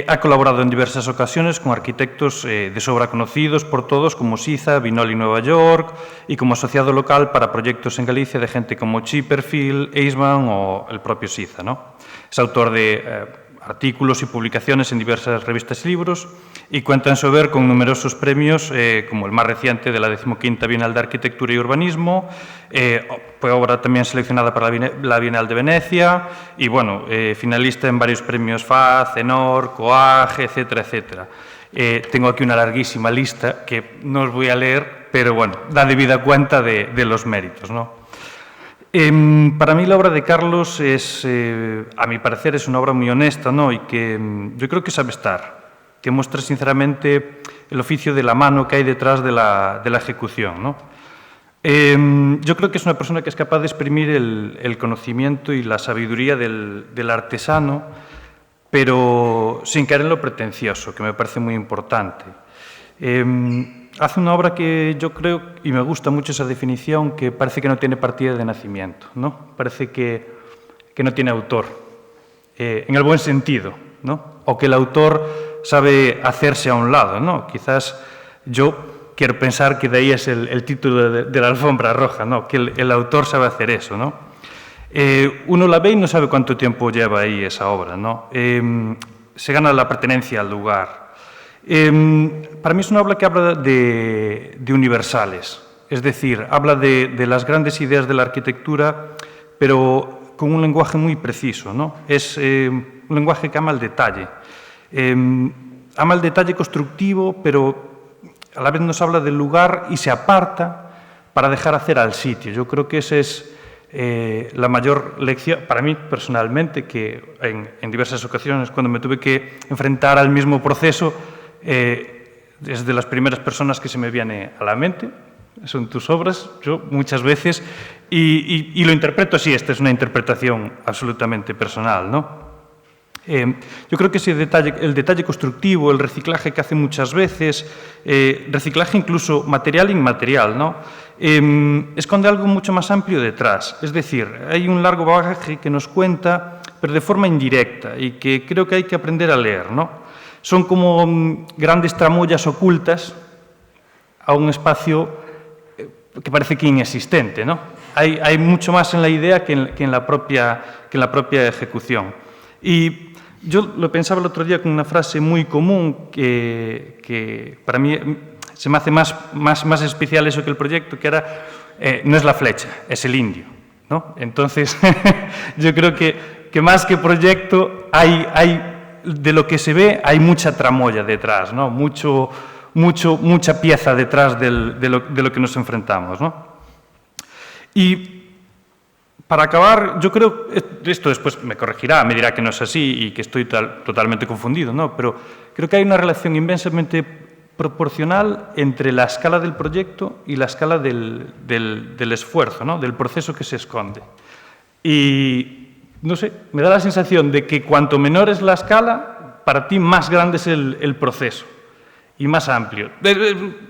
Ha colaborado en diversas ocasiones con arquitectos de sobra conocidos por todos, como Siza, Vinoli Nueva York, y como asociado local para proyectos en Galicia de gente como Chipperfield, Eisman o el propio Siza, ¿no? Es autor de artículos y publicaciones en diversas revistas y libros y cuenta en su haber con numerosos premios, como el más reciente de la 15ª Bienal de Arquitectura y Urbanismo, fue obra también seleccionada para la Bienal de Venecia y, bueno, finalista en varios premios FAZ, CENOR, COAG, etcétera, etcétera. Tengo aquí una larguísima lista que no os voy a leer, pero, bueno, da debida cuenta de los méritos, ¿no? Para mí la obra de Carlos es, a mi parecer, es una obra muy honesta, ¿no? Y que yo creo que sabe estar, que muestra sinceramente el oficio de la mano que hay detrás de la ejecución, ¿no? Yo creo que es una persona que es capaz de exprimir el conocimiento y la sabiduría del artesano, pero sin caer en lo pretencioso, que me parece muy importante. Hace una obra que yo creo, y me gusta mucho esa definición, que parece que no tiene partida de nacimiento, ¿no? Parece que no tiene autor, en el buen sentido, ¿no? O que el autor sabe hacerse a un lado, ¿no? Quizás yo quiero pensar que de ahí es el título de la alfombra roja, ¿no? Que el autor sabe hacer eso, ¿no? Uno la ve y no sabe cuánto tiempo lleva ahí esa obra, ¿no? Se gana la pertenencia al lugar. Para mí es una obra que habla de universales, es decir, habla de las grandes ideas de la arquitectura, pero con un lenguaje muy preciso, ¿no? Es un lenguaje que ama el detalle. Ama el detalle constructivo, pero a la vez nos habla del lugar y se aparta para dejar hacer al sitio. Yo creo que esa es la mayor lección, para mí personalmente, que en diversas ocasiones, cuando me tuve que enfrentar al mismo proceso, es de las primeras personas que se me viene a la mente. Son tus obras, yo muchas veces, y lo interpreto así. Esta es una interpretación absolutamente personal, ¿no? Yo creo que ese detalle, el detalle constructivo, el reciclaje que hace muchas veces, reciclaje incluso material e inmaterial, ¿no? Esconde algo mucho más amplio detrás. Es decir, hay un largo bagaje que nos cuenta, pero de forma indirecta, y que creo que hay que aprender a leer, ¿no? Son como grandes tramoyas ocultas a un espacio que parece que inexistente, ¿no? Hay mucho más en la idea que en la propia ejecución. Y yo lo pensaba el otro día con una frase muy común que para mí se me hace más especial eso que el proyecto, que era, no es la flecha, es el indio, ¿no? Entonces, yo creo que más que proyecto hay de lo que se ve, hay mucha tramoya detrás, ¿no? Mucha pieza detrás de lo que nos enfrentamos, ¿no? Y para acabar, yo creo, esto después me corregirá, me dirá que no es así y que estoy totalmente confundido, ¿no? Pero creo que hay una relación inmensamente proporcional entre la escala del proyecto y la escala del esfuerzo, ¿no? Del proceso que se esconde. Y no sé, me da la sensación de que cuanto menor es la escala, para ti más grande es el proceso y más amplio. Es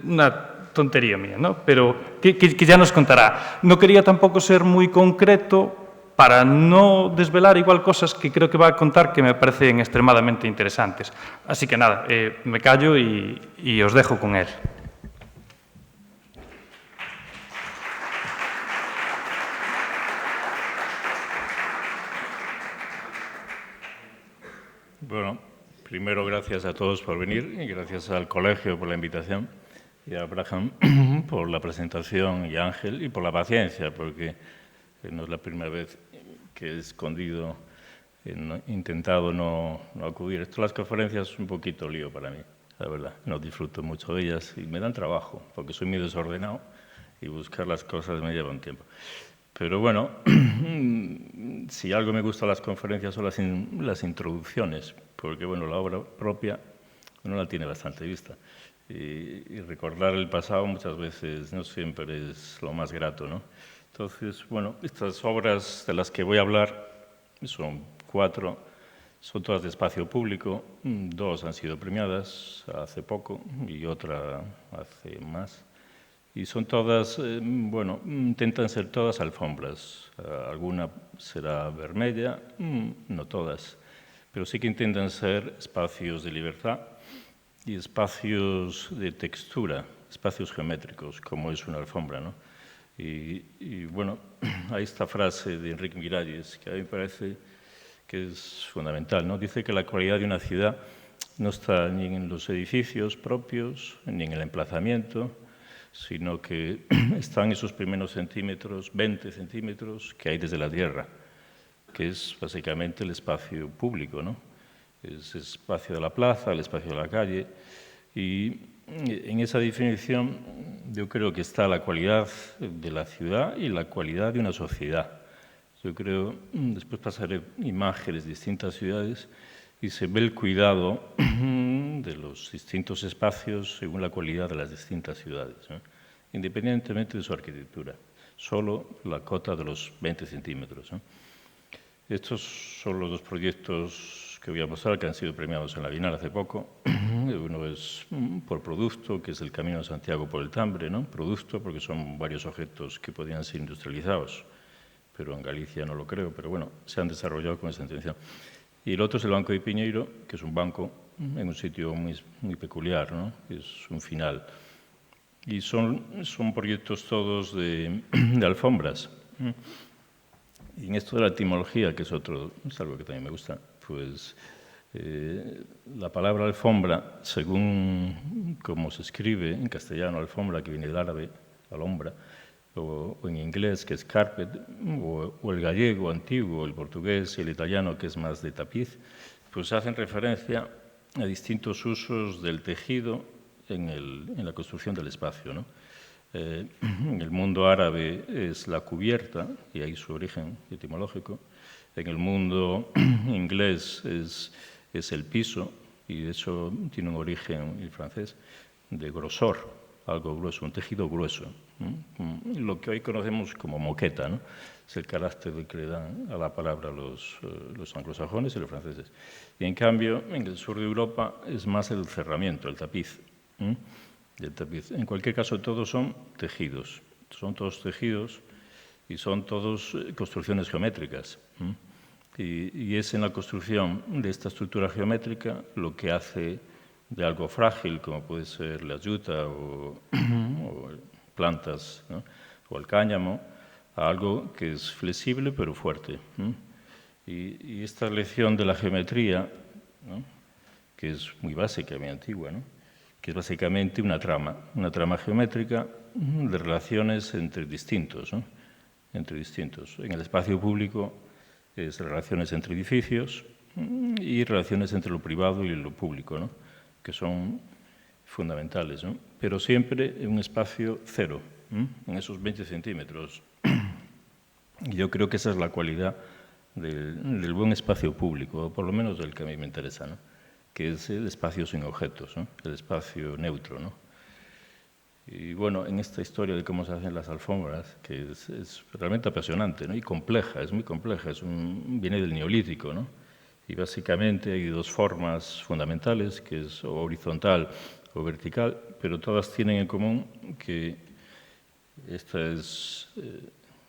una tontería mía, ¿no? Pero que ya nos contará. No quería tampoco ser muy concreto para no desvelar igual cosas que creo que va a contar que me parecen extremadamente interesantes. Así que nada, me callo y os dejo con él. Bueno, primero gracias a todos por venir y gracias al colegio por la invitación y a Abraham por la presentación y a Ángel y por la paciencia, porque no es la primera vez que he escondido, he intentado no acudir. Esto de las conferencias es un poquito lío para mí, la verdad. No disfruto mucho de ellas y me dan trabajo, porque soy muy desordenado y buscar las cosas me lleva un tiempo. Pero bueno, si algo me gusta de las conferencias son las introducciones, porque bueno, la obra propia uno la tiene bastante vista. Y recordar el pasado muchas veces no siempre es lo más grato, ¿no? Entonces, bueno, estas obras de las que voy a hablar son 4, son todas de espacio público, 2 han sido premiadas hace poco y otra hace más. Y son todas, bueno, intentan ser todas alfombras. Alguna será vermella, no todas. pero sí que intentan ser espacios de libertad y espacios de textura, espacios geométricos, como es una alfombra, ¿no? Y bueno, hay esta frase de Enrique Miralles que a mí me parece que es fundamental, ¿no? Dice que la cualidad de una ciudad no está ni en los edificios propios, ni en el emplazamiento, sino que están esos primeros centímetros, 20 centímetros, que hay desde la tierra, que es básicamente el espacio público, ¿no? Es el espacio de la plaza, el espacio de la calle, y en esa definición yo creo que está la cualidad de la ciudad y la cualidad de una sociedad. Yo creo, después pasaré imágenes de distintas ciudades y se ve el cuidado de los distintos espacios según la cualidad de las distintas ciudades, ¿no? Independientemente de su arquitectura, solo la cota de los 20 centímetros, ¿no? Estos son los dos proyectos que voy a mostrar que han sido premiados en la Bienal hace poco. Uno es por producto, que es el Camino de Santiago por el Tambre, ¿no? Producto porque son varios objetos que podían ser industrializados, pero en Galicia no lo creo, pero bueno, se han desarrollado con esa intención. Y el otro es el Banco de Piñeiro, que es un banco en un sitio muy peculiar, ¿no? Es un final. Y son proyectos todos de alfombras. Y en esto de la etimología, que es algo que también me gusta, pues la palabra alfombra, según como se escribe en castellano, alfombra, que viene del árabe, alhombra, o en inglés, que es carpet, o el gallego antiguo, el portugués y el italiano, que es más de tapiz, pues hacen referencia a distintos usos del tejido en la construcción del espacio, ¿no? En el mundo árabe es la cubierta, y ahí su origen etimológico. En el mundo inglés es el piso, y de hecho tiene un origen en francés de grosor, algo grueso, un tejido grueso. Lo que hoy conocemos como moqueta, ¿no? Es el carácter que le dan a la palabra los anglosajones y los franceses. Y en cambio, en el sur de Europa es más el cerramiento, el tapiz. El tapiz. En cualquier caso, todos son tejidos y son todos construcciones geométricas. Y es en la construcción de esta estructura geométrica lo que hace de algo frágil, como puede ser la yuta o plantas, ¿no? O el cáñamo, a algo que es flexible pero fuerte. Y esta lección de la geometría, ¿no? Que es muy básica, muy antigua, ¿no? Que es básicamente una trama geométrica de relaciones entre distintos, ¿no? Entre distintos. En el espacio público es relaciones entre edificios y relaciones entre lo privado y lo público, ¿no? Que son fundamentales, ¿no? Pero siempre en un espacio cero, en esos 20 centímetros. Y yo creo que esa es la cualidad del buen espacio público, o por lo menos del que a mí me interesa, ¿no? Que es el espacio sin objetos, ¿no? El espacio neutro, ¿no? Y bueno, en esta historia de cómo se hacen las alfombras, que es realmente apasionante, ¿no? Y compleja, es muy compleja, viene del Neolítico, ¿no? Y básicamente hay dos formas fundamentales, que es o horizontal o vertical, pero todas tienen en común que esta es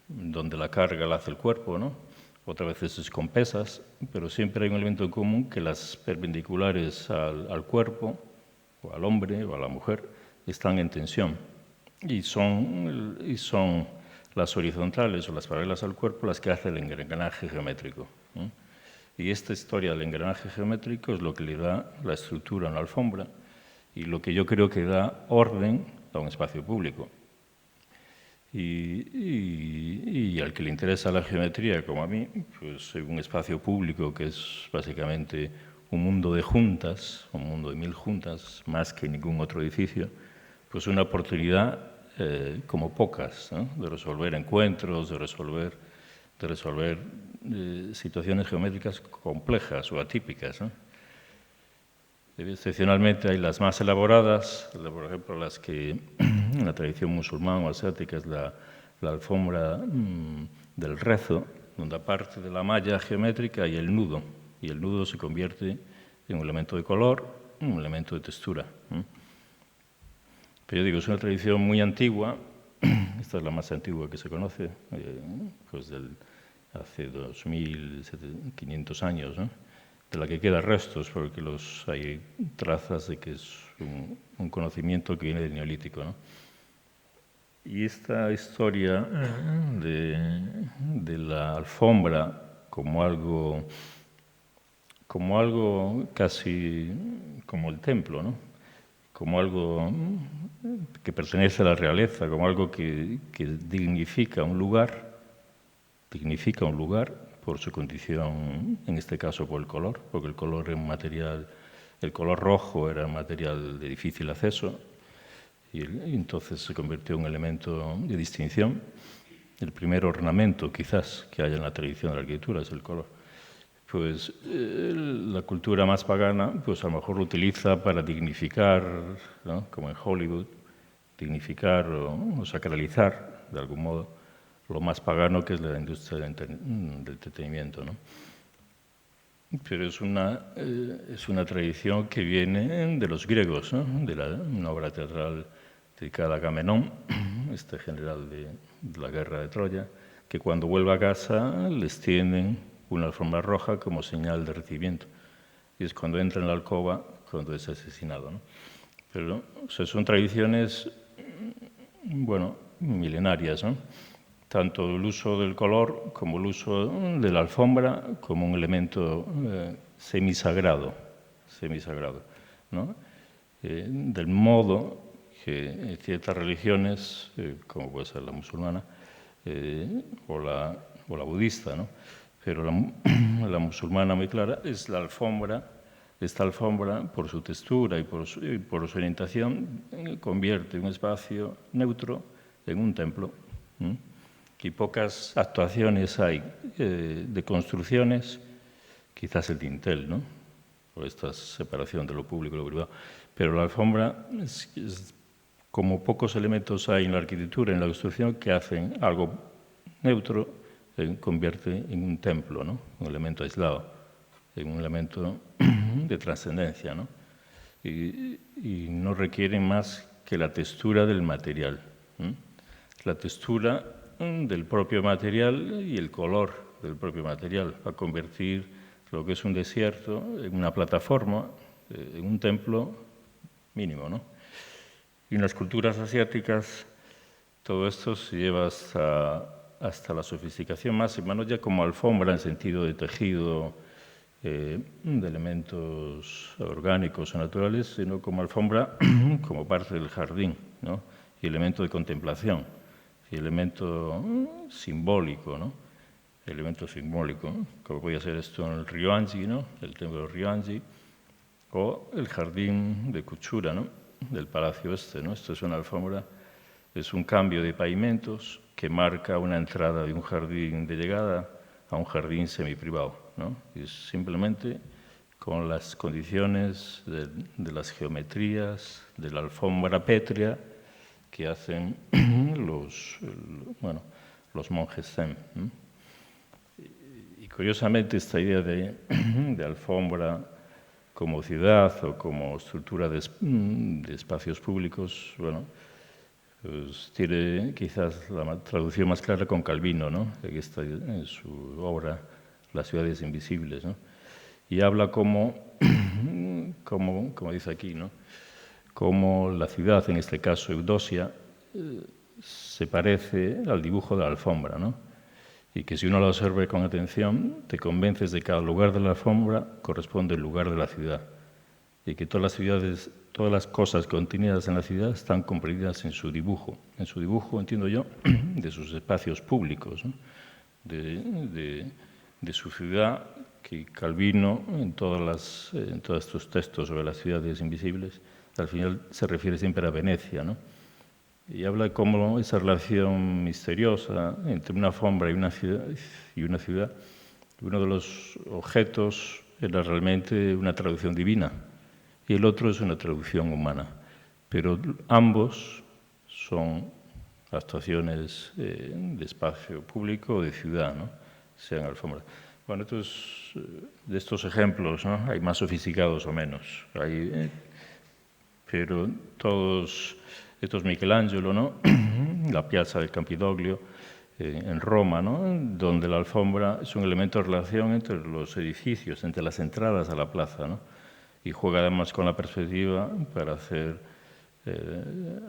donde la carga la hace el cuerpo, ¿no? Otras veces es con pesas, pero siempre hay un elemento en común, que las perpendiculares al cuerpo, o al hombre, o a la mujer, están en tensión. Y son las horizontales o las paralelas al cuerpo las que hacen el engranaje geométrico, ¿no? Y esta historia del engranaje geométrico es lo que le da la estructura a una alfombra y lo que yo creo que da orden a un espacio público. Y al que le interesa la geometría, como a mí, pues un espacio público que es básicamente un mundo de juntas, un mundo de 1000 juntas, más que ningún otro edificio, pues una oportunidad como pocas, ¿no? De resolver encuentros, de resolver situaciones geométricas complejas o atípicas, ¿no? Excepcionalmente hay las más elaboradas, por ejemplo, las que en la tradición musulmana o asiática es la alfombra del rezo, donde aparte de la malla geométrica hay el nudo, y el nudo se convierte en un elemento de color, un elemento de textura. Pero yo digo, es una tradición muy antigua, esta es la más antigua que se conoce, pues hace 2500 años, ¿no? la que quedan restos, porque hay trazas de que es un conocimiento que viene del Neolítico, ¿no? Y esta historia de la alfombra como algo casi como el templo, ¿no? Como algo que pertenece a la realeza, como algo que dignifica un lugar por su condición, en este caso por el color, porque el color era un material, el color rojo era un material de difícil acceso, y entonces se convirtió en un elemento de distinción. El primer ornamento, quizás, que haya en la tradición de la arquitectura es el color. Pues la cultura más pagana, pues a lo mejor lo utiliza para dignificar, ¿no? Como en Hollywood, dignificar o sacralizar, de algún modo, lo más pagano que es la industria del entretenimiento, ¿no? Pero es una tradición que viene de los griegos, ¿no? De una obra teatral dedicada a Agamenón, este general de la guerra de Troya, que cuando vuelve a casa les tienden una alfombra roja como señal de recibimiento. Y es cuando entra en la alcoba, cuando es asesinado, ¿no? Pero o sea, son tradiciones, bueno, milenarias, ¿no? Tanto el uso del color como el uso de la alfombra como un elemento semisagrado, ¿no? Del modo que en ciertas religiones, como puede ser la musulmana o la budista, ¿no? Pero la musulmana muy clara es la alfombra. Esta alfombra, por su textura y por su orientación, convierte un espacio neutro en un templo. Y pocas actuaciones hay de construcciones, quizás el dintel, ¿no? Por esta separación de lo público y lo privado. Pero la alfombra, como pocos elementos hay en la arquitectura, en la construcción, que hacen algo neutro, convierte en un templo, ¿no? Un elemento aislado, en un elemento de trascendencia, ¿no? Y no requieren más que la textura del material. La textura del propio material y el color del propio material, a convertir lo que es un desierto en una plataforma, en un templo mínimo, ¿no? Y en las culturas asiáticas todo esto se lleva hasta la sofisticación máxima, no ya como alfombra en sentido de tejido, de elementos orgánicos o naturales, sino como alfombra como parte del jardín, ¿no? Y elemento de contemplación, y elemento simbólico, ¿no? Elemento simbólico, ¿no? Como podía ser esto en el Ryoanji, ¿no? El templo de Ryoanji, o el jardín de Kuchura, ¿no? Del palacio este, ¿no? Esto es una alfombra, es un cambio de pavimentos que marca una entrada de un jardín de llegada a un jardín semiprivado, ¿no? Es simplemente con las condiciones de las geometrías, de la alfombra pétrea que hacen los monjes zen. Y curiosamente esta idea de alfombra como ciudad o como estructura de espacios públicos, bueno, pues tiene quizás la traducción más clara con Calvino, ¿no? Aquí está en su obra Las ciudades invisibles, ¿no? Y habla como dice aquí, ¿no? Como la ciudad, en este caso Eudosia, se parece al dibujo de la alfombra, ¿no? Y que si uno lo observa con atención, te convences de que cada lugar de la alfombra corresponde al lugar de la ciudad. Y que todas las ciudades, todas las cosas contenidas en la ciudad están comprendidas en su dibujo. En su dibujo, entiendo yo, de sus espacios públicos, ¿no? de su ciudad, que Calvino, en todos estos textos sobre las ciudades invisibles, al final se refiere siempre a Venecia, ¿no? Y habla de cómo esa relación misteriosa entre una alfombra y una ciudad, uno de los objetos era realmente una traducción divina y el otro es una traducción humana. Pero ambos son actuaciones de espacio público o de ciudad, ¿no? Sean alfombras. Bueno, entonces, de estos ejemplos, ¿no? Hay más sofisticados o menos. Pero todos... Esto es Michelangelo, ¿no? La piazza del Campidoglio, en Roma, ¿no? Donde la alfombra es un elemento de relación entre los edificios, entre las entradas a la plaza, ¿no? Y juega además con la perspectiva para hacer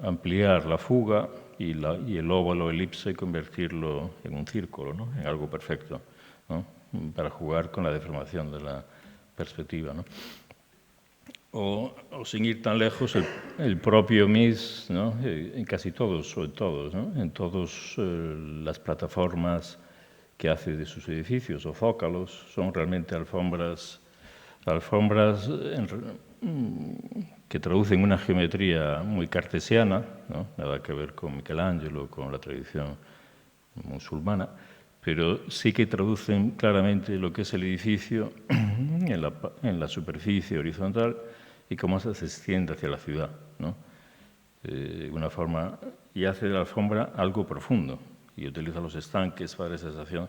ampliar la fuga y el óvalo elipse y convertirlo en un círculo, ¿no? En algo perfecto, ¿no? Para jugar con la deformación de la perspectiva, ¿no? O sin ir tan lejos, el propio Mies, ¿no? En casi todos, o en todos, ¿no? En todas las plataformas que hace de sus edificios o zócalos son realmente alfombras que traducen una geometría muy cartesiana, ¿no? Nada que ver con Michelangelo, con la tradición musulmana, pero sí que traducen claramente lo que es el edificio en la superficie horizontal y cómo se extiende hacia la ciudad, ¿no? Una forma, y hace de la alfombra algo profundo, y utiliza los estanques para esa sensación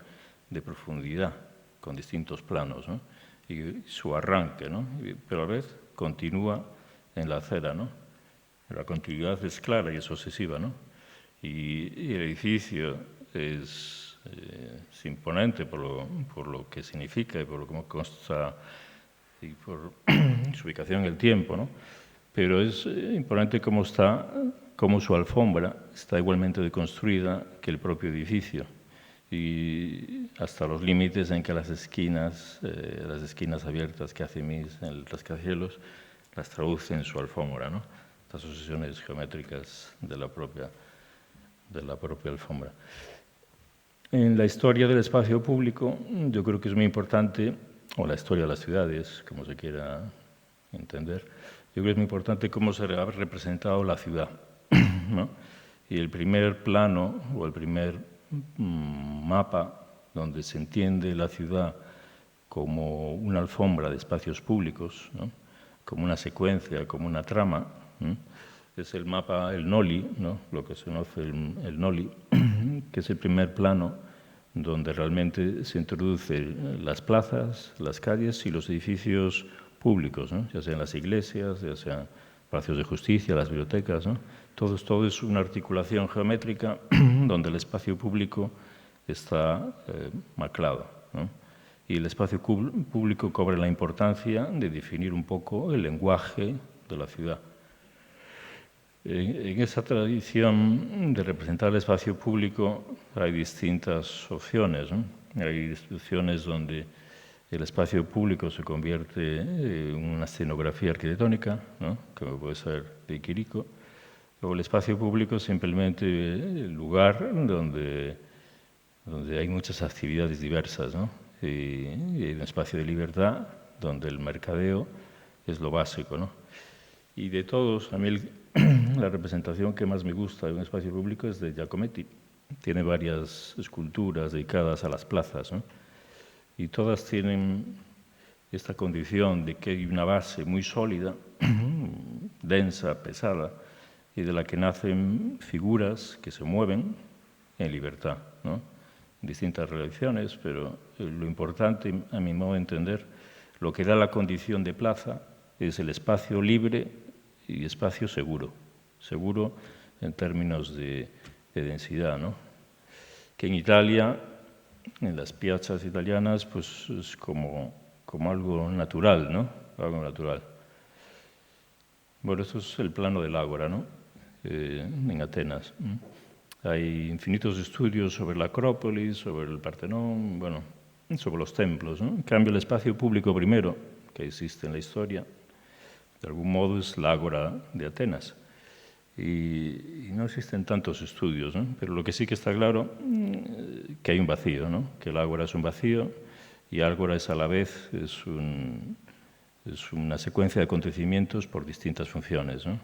de profundidad, con distintos planos, ¿no? Y su arranque, ¿no? Pero a la vez continúa en la acera, ¿no? La continuidad es clara y es obsesiva, ¿no? Y el edificio es imponente por lo que significa y por lo que consta y por su ubicación en el tiempo, ¿no? Pero es imponente cómo su alfombra está igualmente deconstruida que el propio edificio, y hasta los límites en que las esquinas abiertas que hace Mies en el rascacielos las traduce en su alfombra, ¿no? Estas sucesiones geométricas de la propia alfombra. En la historia del espacio público, yo creo que es muy importante, o la historia de las ciudades, como se quiera entender, yo creo que es muy importante cómo se ha representado la ciudad, ¿no? Y el primer plano, o el primer mapa donde se entiende la ciudad como una alfombra de espacios públicos, ¿no? Como una secuencia, como una trama, ¿no? Es el mapa, el Noli, ¿no? Lo que se conoce el Noli, que es el primer plano donde realmente se introducen las plazas, las calles y los edificios públicos, ¿no? Ya sean las iglesias, ya sean palacios de justicia, las bibliotecas, ¿no? Todo es una articulación geométrica donde el espacio público está maclado, ¿no? Y el espacio público cobra la importancia de definir un poco el lenguaje de la ciudad. En esa tradición de representar el espacio público hay distintas opciones, ¿no? Hay opciones donde el espacio público se convierte en una escenografía arquitectónica, ¿no? Como puede ser de Quirico. Luego el espacio público es simplemente el lugar donde hay muchas actividades diversas, ¿no? Y un espacio de libertad donde el mercadeo es lo básico, ¿no? Y de todos, a mí la representación que más me gusta de un espacio público es de Giacometti. Tiene varias esculturas dedicadas a las plazas, ¿no? Y todas tienen esta condición de que hay una base muy sólida, densa, pesada, y de la que nacen figuras que se mueven en libertad, ¿no? Distintas relaciones, pero lo importante, a mi modo de entender, lo que da la condición de plaza es el espacio libre y espacio seguro. Seguro en términos de densidad, ¿no? Que en Italia, en las piazzas italianas, pues es como algo natural, ¿no? Algo natural. Bueno, esto es el plano del Ágora, ¿no? En Atenas. Hay infinitos estudios sobre la Acrópolis, sobre el Partenón, bueno, sobre los templos, ¿no? En cambio, el espacio público primero que existe en la historia, de algún modo es la Ágora de Atenas. Y no existen tantos estudios, ¿no? Pero lo que sí que está claro que hay un vacío, ¿no? Que el Ágora es un vacío y Ágora es a la vez es una secuencia de acontecimientos por distintas funciones, ¿no?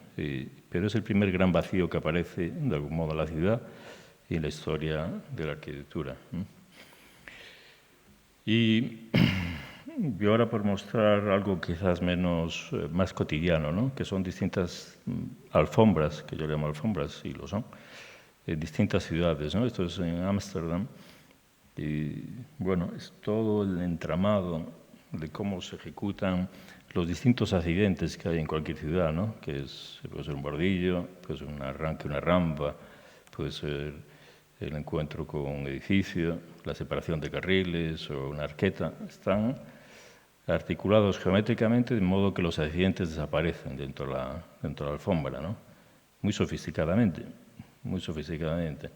Pero es el primer gran vacío que aparece de algún modo en la ciudad y en la historia de la arquitectura, ¿no? Y yo ahora por mostrar algo quizás más cotidiano, ¿no? Que son distintas alfombras, que yo llamo alfombras, y lo son, en distintas ciudades, ¿no? Esto es en Ámsterdam, y bueno, es todo el entramado de cómo se ejecutan los distintos accidentes que hay en cualquier ciudad, ¿no? Que puede ser un bordillo, puede ser un arranque, una rampa, puede ser el encuentro con un edificio, la separación de carriles o una arqueta, están articulados geométricamente de modo que los accidentes desaparecen dentro de la alfombra, ¿no? Muy sofisticadamente, muy sofisticadamente.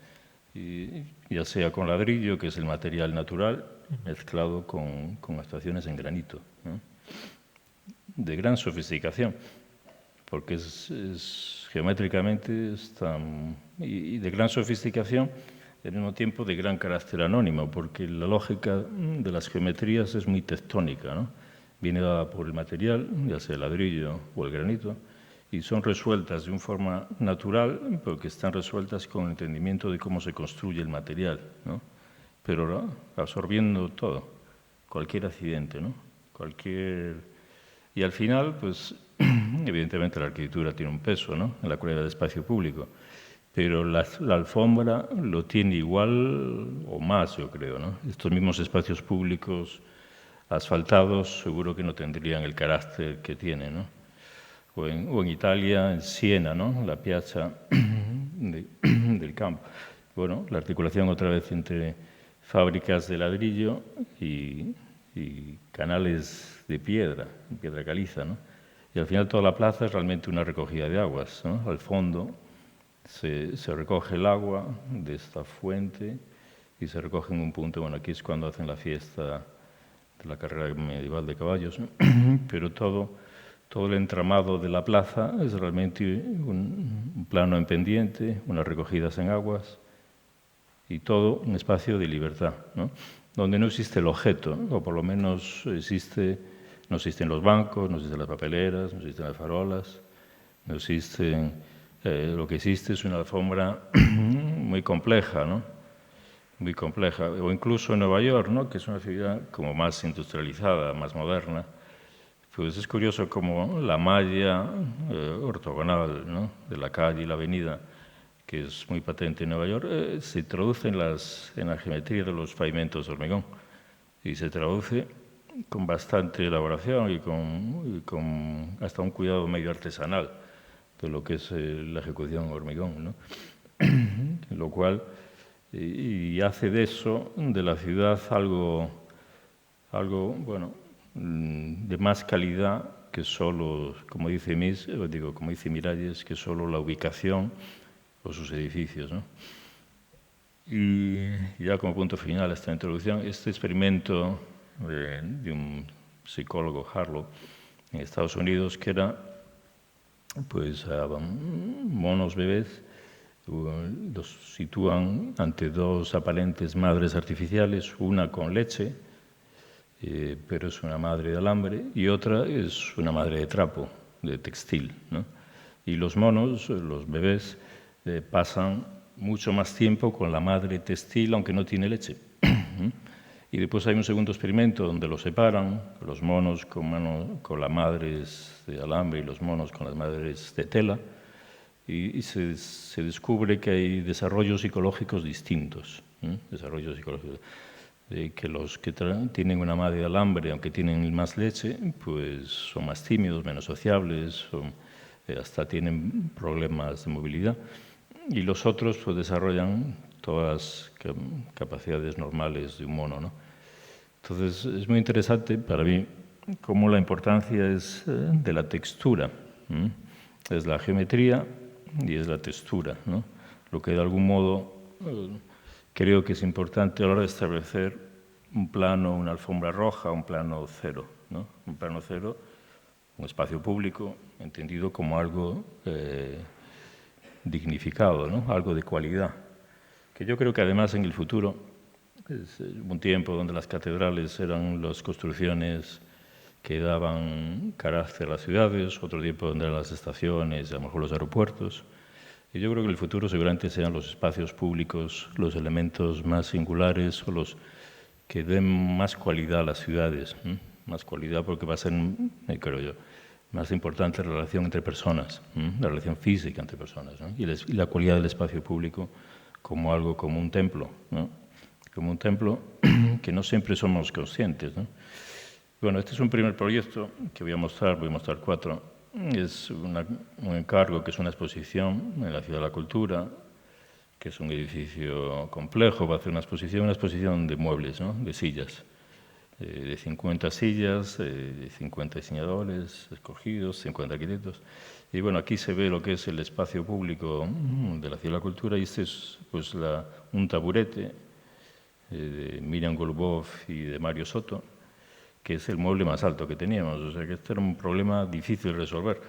Y ya sea con ladrillo, que es el material natural, mezclado con actuaciones en granito, ¿no? De gran sofisticación, porque es geométricamente y de gran sofisticación, al mismo tiempo de gran carácter anónimo, porque la lógica de las geometrías es muy tectónica, ¿no? Viene dada por el material, ya sea el ladrillo o el granito, y son resueltas de una forma natural, porque están resueltas con el entendimiento de cómo se construye el material, ¿no? Pero ¿no? Absorbiendo todo, cualquier accidente, ¿no? Y al final, pues, evidentemente la arquitectura tiene un peso, ¿no? En la cualidad del espacio público, pero la alfombra lo tiene igual o más, yo creo, ¿no? Estos mismos espacios públicos asfaltados seguro que no tendrían el carácter que tiene, ¿no? O en Italia, en Siena, ¿no? La piazza del campo. Bueno, la articulación otra vez entre fábricas de ladrillo y canales de piedra caliza, ¿no? Y al final toda la plaza es realmente una recogida de aguas, ¿no? Al fondo se recoge el agua de esta fuente y se recoge en un punto, bueno, aquí es cuando hacen la fiesta de la carrera medieval de caballos, ¿no? Pero todo el entramado de la plaza es realmente un plano en pendiente, unas recogidas en aguas y todo un espacio de libertad, ¿no? Donde no existe el objeto, o por lo menos no existen los bancos, no existen las papeleras, no existen las farolas, no existen... lo que existe es una alfombra muy compleja, ¿no? Muy compleja. O incluso en Nueva York, ¿no? Que es una ciudad como más industrializada, más moderna. Pues es curioso cómo la malla ortogonal, ¿no? De la calle y la avenida, que es muy patente en Nueva York, se traduce en la geometría de los pavimentos de hormigón y se traduce con bastante elaboración y con hasta un cuidado medio artesanal de lo que es la ejecución en hormigón, ¿no? Lo cual y hace de eso, de la ciudad, algo bueno, de más calidad que solo, como dice Miralles, que solo la ubicación o sus edificios, ¿no? Y ya como punto final a esta introducción, este experimento de un psicólogo, Harlow, en Estados Unidos, que era, pues, monos bebés, los sitúan ante dos aparentes madres artificiales, una con leche, pero es una madre de alambre, y otra es una madre de trapo, de textil, ¿no? Y los monos, los bebés, pasan mucho más tiempo con la madre textil, aunque no tiene leche. Y después hay un segundo experimento donde los separan, los monos con las madres de alambre y los monos con las madres de tela, y se descubre que hay desarrollos psicológicos distintos, desarrollos psicológicos. Que los que tienen una madre de alambre, aunque tienen más leche, pues son más tímidos, menos sociables, hasta tienen problemas de movilidad. Y los otros pues desarrollan todas las capacidades normales de un mono, ¿no? Entonces es muy interesante para mí cómo la importancia es de la textura. Es la geometría y es la textura, ¿no? Lo que de algún modo creo que es importante a la hora de establecer un plano, una alfombra roja, un plano cero, ¿no? Un plano cero, un espacio público, entendido como algo dignificado, ¿no? Algo de cualidad. Que yo creo que además en el futuro, es un tiempo donde las catedrales eran las construcciones que daban carácter a las ciudades, otro tiempo donde eran las estaciones, a lo mejor los aeropuertos. Y yo creo que en el futuro seguramente sean los espacios públicos los elementos más singulares o los que den más cualidad a las ciudades, más cualidad porque va a ser, creo yo, más importante la relación entre personas, la relación física entre personas, ¿no? Y la cualidad del espacio público como algo, como un templo, ¿no? Como un templo que no siempre somos conscientes, ¿no? Bueno, este es un primer proyecto que voy a mostrar 4. Es un encargo que es una exposición en la Ciudad de la Cultura, que es un edificio complejo para hacer una exposición de muebles, ¿no? De sillas, de 50 sillas, de 50 diseñadores escogidos, 50 arquitectos. Y bueno, aquí se ve lo que es el espacio público de la Ciudad de la Cultura, y este es pues, un taburete de Miriam Golubov y de Mario Soto, que es el mueble más alto que teníamos. O sea que este era un problema difícil de resolver,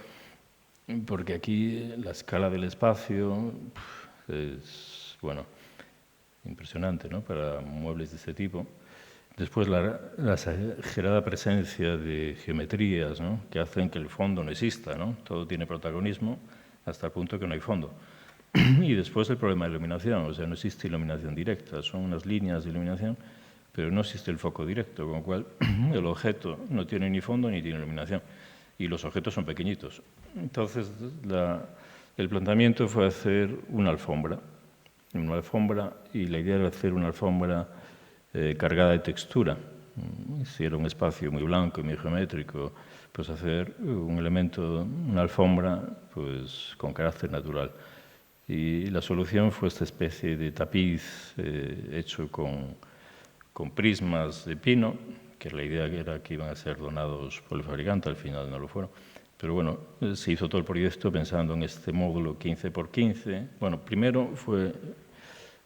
porque aquí la escala del espacio es, bueno, impresionante, ¿no? Para muebles de este tipo. Después la exagerada presencia de geometrías, ¿no? Que hacen que el fondo no exista, ¿no? Todo tiene protagonismo hasta el punto que no hay fondo. Y después el problema de iluminación, o sea, no existe iluminación directa, son unas líneas de iluminación, pero no existe el foco directo, con lo cual el objeto no tiene ni fondo ni tiene iluminación, y los objetos son pequeñitos. Entonces, el planteamiento fue hacer una alfombra, y la idea era hacer una alfombra cargada de textura. Si era un espacio muy blanco y muy geométrico, pues hacer un elemento, una alfombra, pues con carácter natural. Y la solución fue esta especie de tapiz hecho con prismas de pino, que la idea era que iban a ser donados por el fabricante, al final no lo fueron. Pero bueno, se hizo todo el proyecto pensando en este módulo 15x15. Bueno, primero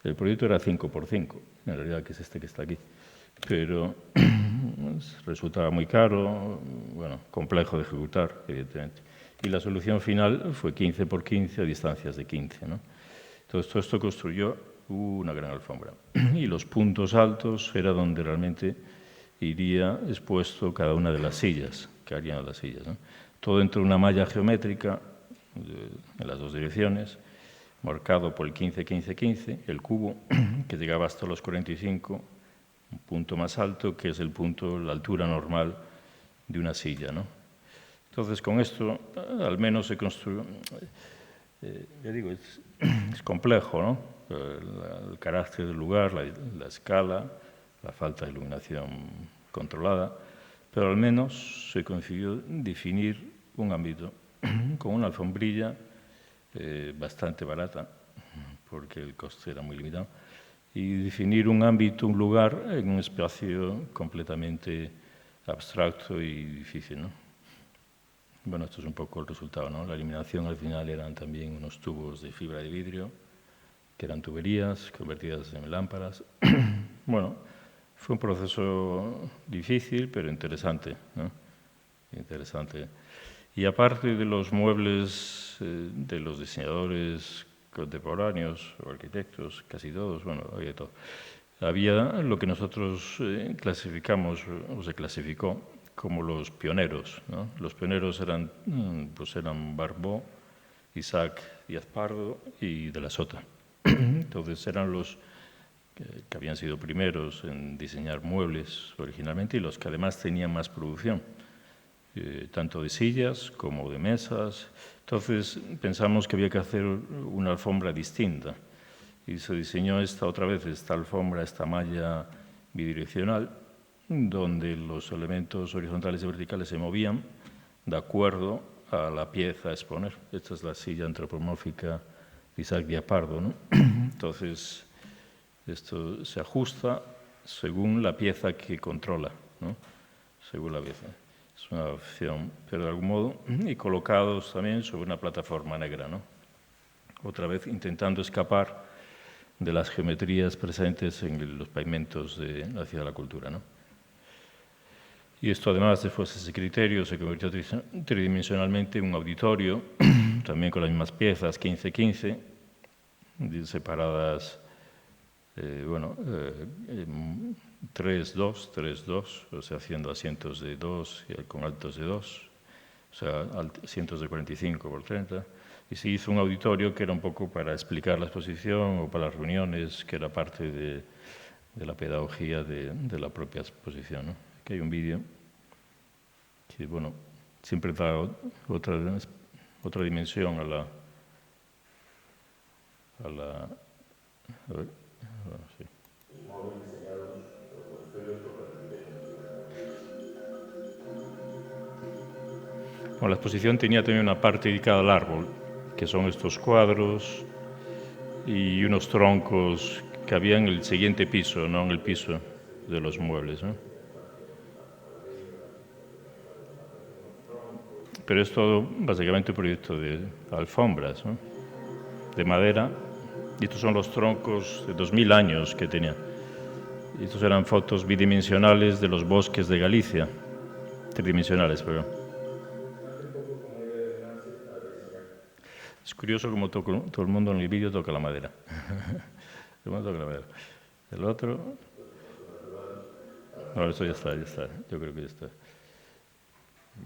el proyecto era 5x5, en realidad, que es este que está aquí. Pero resultaba muy caro, bueno, complejo de ejecutar, evidentemente. Y la solución final fue 15x15 a distancias de 15, ¿no? Entonces, todo esto construyó una gran alfombra. Y los puntos altos era donde realmente iría expuesto cada una de las sillas, que harían las sillas, ¿no? Todo dentro de una malla geométrica en las dos direcciones, marcado por el 15-15-15, el cubo, que llegaba hasta los 45, un punto más alto, que es el punto, la altura normal de una silla, ¿no? Entonces, con esto, al menos se construyó. Ya digo, es complejo, ¿no? El carácter del lugar, la escala, la falta de iluminación controlada, pero al menos se consiguió definir un ámbito con una alfombrilla bastante barata, porque el coste era muy limitado, y definir un ámbito, un lugar, en un espacio completamente abstracto y difícil, ¿no? Bueno, esto es un poco el resultado, ¿no? La iluminación al final eran también unos tubos de fibra de vidrio, que eran tuberías convertidas en lámparas. Bueno, fue un proceso difícil, pero interesante, ¿no? Interesante. Y aparte de los muebles de los diseñadores contemporáneos o arquitectos, casi todos, bueno, había de todo. Había lo que nosotros clasificamos, o se clasificó, como los pioneros, ¿no? Los pioneros eran Barbó, Isaac Díaz Pardo y de la Sota. Entonces eran los que habían sido primeros en diseñar muebles originalmente y los que además tenían más producción, tanto de sillas como de mesas. Entonces pensamos que había que hacer una alfombra distinta y se diseñó esta alfombra, esta malla bidireccional, donde los elementos horizontales y verticales se movían de acuerdo a la pieza a exponer. Esta es la silla antropomórfica de Isaac Díaz Pardo, ¿no? Entonces, esto se ajusta según la pieza que controla, ¿no? Según la pieza. Es una opción, pero de algún modo, y colocados también sobre una plataforma negra, ¿no? Otra vez intentando escapar de las geometrías presentes en los pavimentos de la Ciudad de la Cultura, ¿no? Y esto, además, después de ese criterio, se convirtió tridimensionalmente en un auditorio, también con las mismas piezas, 15-15, separadas, 3-2, 3-2, o sea, haciendo asientos de 2 y con altos de 2, o sea, asientos de 45 por 30. Y se hizo un auditorio que era un poco para explicar la exposición o para las reuniones, que era parte de la pedagogía de la propia exposición, ¿no? Aquí hay un vídeo que, bueno, siempre da otra dimensión a ver, bueno, sí. Bueno, la exposición tenía también una parte dedicada al árbol, que son estos cuadros y unos troncos que había en el siguiente piso, no en el piso de los muebles, ¿no? Pero es todo básicamente un proyecto de alfombras, ¿no? De madera, y estos son los troncos de 2000 años que tenía. Y estos eran fotos bidimensionales de los bosques de Galicia, tridimensionales, perdón. Es curioso cómo todo el mundo en el vídeo toca la madera. Todo el mundo toca la madera. El otro... No, esto ya está. Yo creo que ya está.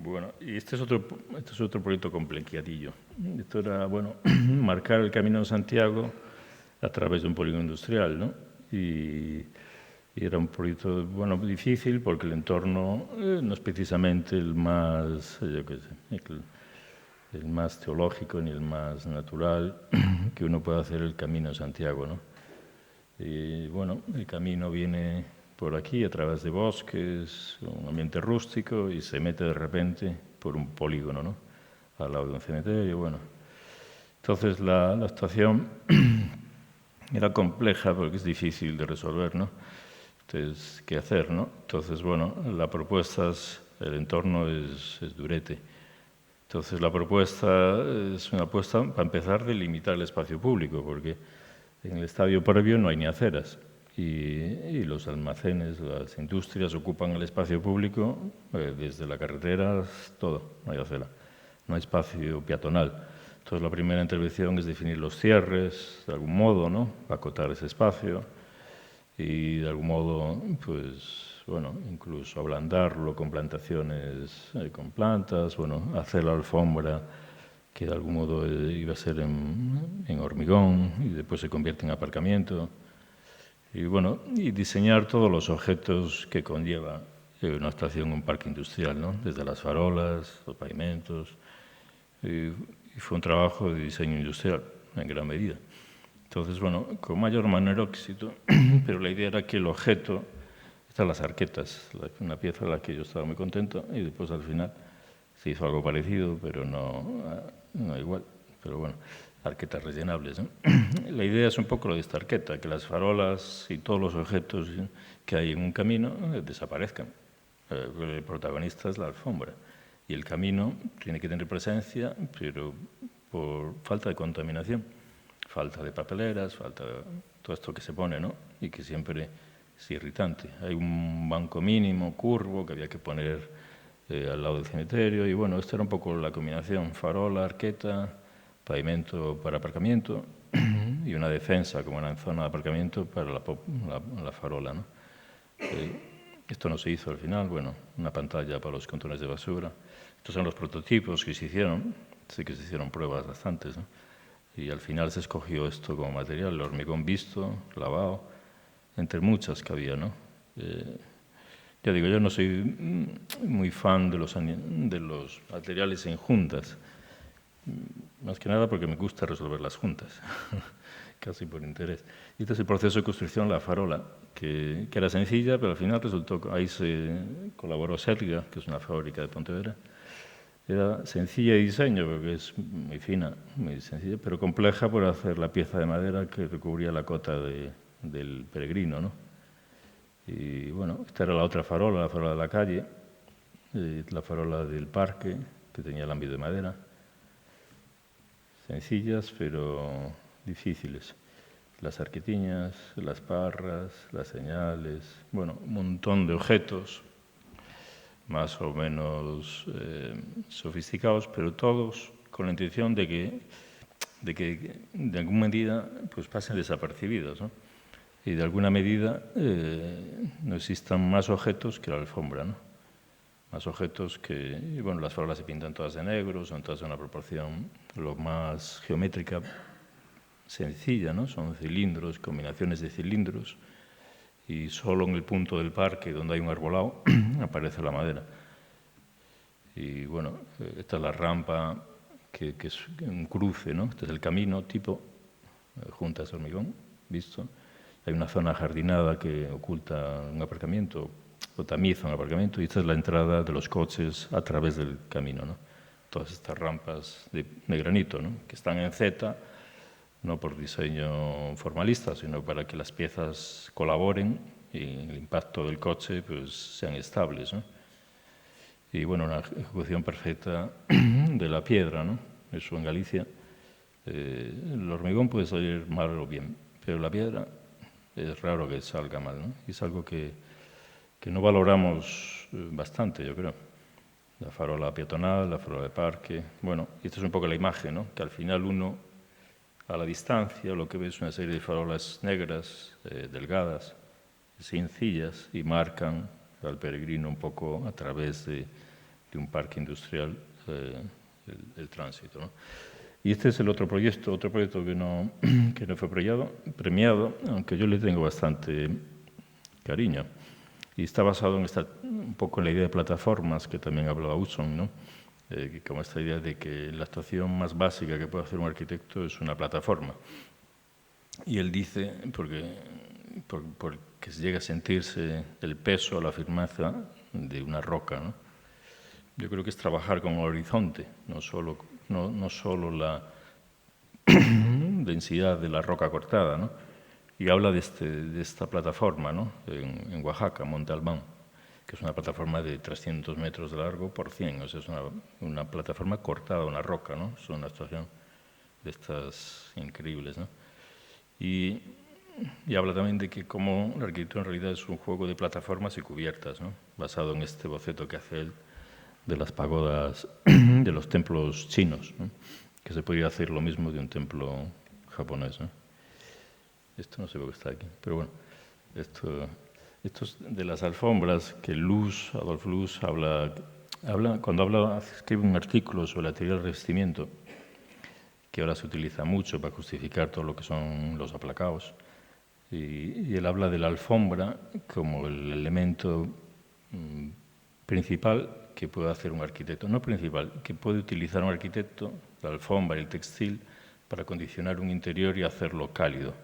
Bueno, y este es otro proyecto complicadillo. Esto era, bueno, marcar el Camino de Santiago a través de un polígono industrial, ¿no? Y era un proyecto, bueno, difícil porque el entorno no es precisamente el más, yo qué sé, el más teológico ni el más natural que uno pueda hacer el Camino de Santiago, ¿no? Y bueno, el camino viene por aquí a través de bosques, un ambiente rústico, y se mete de repente por un polígono, ¿no? Al lado de un cementerio, bueno. Entonces la situación era compleja porque es difícil de resolver, ¿no? Entonces, ¿qué hacer, no? Entonces, bueno, la propuesta es, el entorno es durete. Entonces, la propuesta es una apuesta, para empezar, de limitar el espacio público, porque en el estadio previo no hay ni aceras. Y los almacenes, las industrias ocupan el espacio público desde la carretera, todo, no hay acera, no hay espacio peatonal. Entonces la primera intervención es definir los cierres, de algún modo, ¿no? Acotar ese espacio y de algún modo, pues, bueno, incluso ablandarlo con plantaciones, con plantas, bueno, hacer la alfombra que de algún modo iba a ser en hormigón y después se convierte en aparcamiento. Y bueno, y diseñar todos los objetos que conlleva una estación, un parque industrial, ¿no? Desde las farolas, los pavimentos. Y fue un trabajo de diseño industrial, en gran medida. Entonces, bueno, con mayor o menor éxito, pero la idea era que el objeto, estas las arquetas, una pieza en la que yo estaba muy contento, y después al final se hizo algo parecido, pero no igual, pero bueno, arquetas rellenables, ¿no? La idea es un poco lo de esta arqueta, que las farolas y todos los objetos que hay en un camino desaparezcan. El protagonista es la alfombra y el camino tiene que tener presencia, pero por falta de contaminación, falta de papeleras, falta de todo esto que se pone, ¿no? Y que siempre es irritante. Hay un banco mínimo, curvo, que había que poner al lado del cementerio y bueno, esta era un poco la combinación, farola, arqueta, pavimento para aparcamiento y una defensa como una zona de aparcamiento para la farola, ¿no? Esto no se hizo al final, bueno, una pantalla para los contenedores de basura. Estos son los prototipos que se hicieron, sí que se hicieron pruebas bastantes, ¿no? Y al final se escogió esto como material, el hormigón visto, lavado, entre muchas que había, ¿no? Ya digo, yo no soy muy fan de los materiales en juntas, más que nada porque me gusta resolver las juntas, casi por interés. Y este es el proceso de construcción, la farola, que era sencilla, pero al final resultó, ahí se colaboró Serga, que es una fábrica de Pontevedra. Era sencilla de diseño, porque es muy fina, muy sencilla, pero compleja por hacer la pieza de madera que recubría la cota del peregrino, ¿no? Y bueno, esta era la otra farola, la farola de la calle, la farola del parque, que tenía el ámbito de madera. Sencillas, pero difíciles. Las arquetiñas, las parras, las señales, bueno, un montón de objetos más o menos sofisticados, pero todos con la intención de que de alguna medida pues pasen desapercibidos, ¿no? Y de alguna medida no existan más objetos que la alfombra, ¿no? Más objetos que, y bueno, las farolas se pintan todas de negro, son todas de una proporción lo más geométrica sencilla, ¿no? Son cilindros, combinaciones de cilindros, y solo en el punto del parque donde hay un arbolado aparece la madera. Y bueno, esta es la rampa que es un cruce, ¿no? Este es el camino tipo juntas de hormigón, visto. Hay una zona jardinada que oculta un aparcamiento o tamiza un aparcamiento, y esta es la entrada de los coches a través del camino, ¿no? Todas estas rampas de granito, ¿no? Que están en Z, no por diseño formalista, sino para que las piezas colaboren y el impacto del coche pues, sean estables, ¿no? Y bueno, una ejecución perfecta de la piedra, ¿no? Eso en Galicia. El hormigón puede salir mal o bien, pero la piedra es raro que salga mal, ¿no? Y es algo que no valoramos bastante, yo creo. La farola peatonal, la farola de parque. Bueno, y esta es un poco la imagen, ¿no? Que al final uno, a la distancia, lo que ve es una serie de farolas negras, delgadas, sencillas, y marcan al peregrino un poco a través de un parque industrial el tránsito, ¿no? Y este es el otro proyecto que no fue premiado, aunque yo le tengo bastante cariño. Y está basado un poco en la idea de plataformas que también hablaba Hudson, ¿no? Como esta idea de que la actuación más básica que puede hacer un arquitecto es una plataforma. Y él dice, porque se llega a sentirse el peso, la firmeza de una roca, ¿no? Yo creo que es trabajar con el horizonte, no solo la densidad de la roca cortada, ¿no? Y habla de esta plataforma, ¿no? En Oaxaca, Monte Albán, que es una plataforma de 300 metros de largo por 100, o sea, es una plataforma cortada, una roca, ¿no? Es una actuación de estas increíbles, ¿no? Y habla también de que como la arquitectura en realidad es un juego de plataformas y cubiertas, ¿no? Basado en este boceto que hace él de las pagodas de los templos chinos, ¿no? Que se podría hacer lo mismo de un templo japonés, ¿no? Esto no sé por qué está aquí, pero bueno, esto es de las alfombras que Adolf Loos escribe un artículo sobre la teoría del revestimiento, que ahora se utiliza mucho para justificar todo lo que son los aplacados, y él habla de la alfombra como el elemento principal que puede hacer un arquitecto, no principal, que puede utilizar un arquitecto, la alfombra y el textil, para condicionar un interior y hacerlo cálido,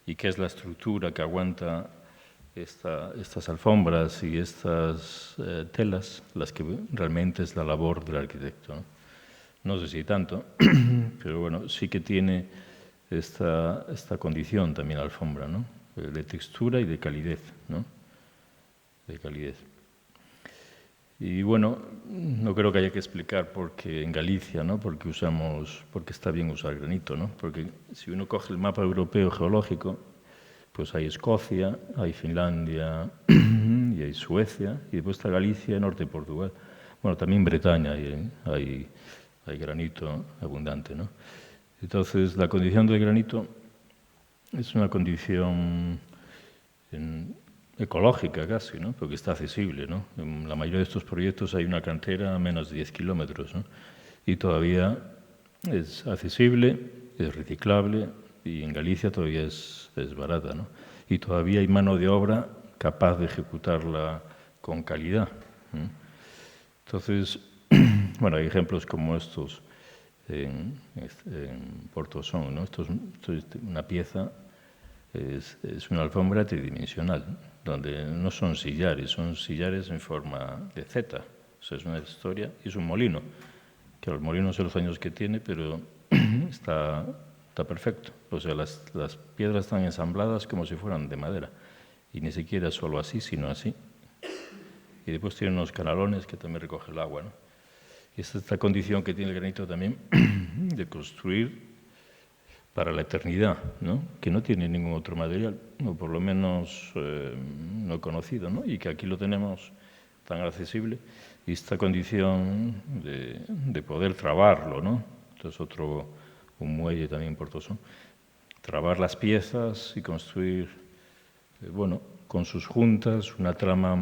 y que es la estructura que aguanta estas alfombras y estas telas, las que realmente es la labor del arquitecto, ¿no? No sé si tanto, pero bueno, sí que tiene esta condición también la alfombra, ¿no? De textura y de calidez, ¿no? De calidez. Y bueno, no creo que haya que explicar por qué en Galicia, ¿no? Porque está bien usar granito, ¿no? Porque si uno coge el mapa europeo geológico, pues hay Escocia, hay Finlandia y hay Suecia, y después está Galicia, norte de Portugal. Bueno, también Bretaña hay granito abundante, ¿no? Entonces, la condición del granito es una condición ecológica casi, ¿no? Porque está accesible, ¿no? En la mayoría de estos proyectos hay una cantera a menos de 10 kilómetros, ¿no? Y todavía es accesible, es reciclable, y en Galicia todavía es barata, ¿no? Y todavía hay mano de obra capaz de ejecutarla con calidad, ¿no? Entonces, bueno, hay ejemplos como estos en Portosón, ¿no? Esto es una pieza, es una alfombra tridimensional, donde no son sillares en forma de Z. O sea, es una historia, y es un molino, que el molino no sé los años que tiene, pero está perfecto. O sea, las piedras están ensambladas como si fueran de madera, y ni siquiera solo así, sino así. Y después tiene unos canalones que también recoge el agua, ¿no? Y esta condición que tiene el granito también de construir para la eternidad, ¿no? Que no tiene ningún otro material, o por lo menos no conocido, ¿no? Y que aquí lo tenemos tan accesible, y esta condición de poder trabarlo, ¿no? Entonces un muelle también en Portosón, trabar las piezas y construir, bueno, con sus juntas, una trama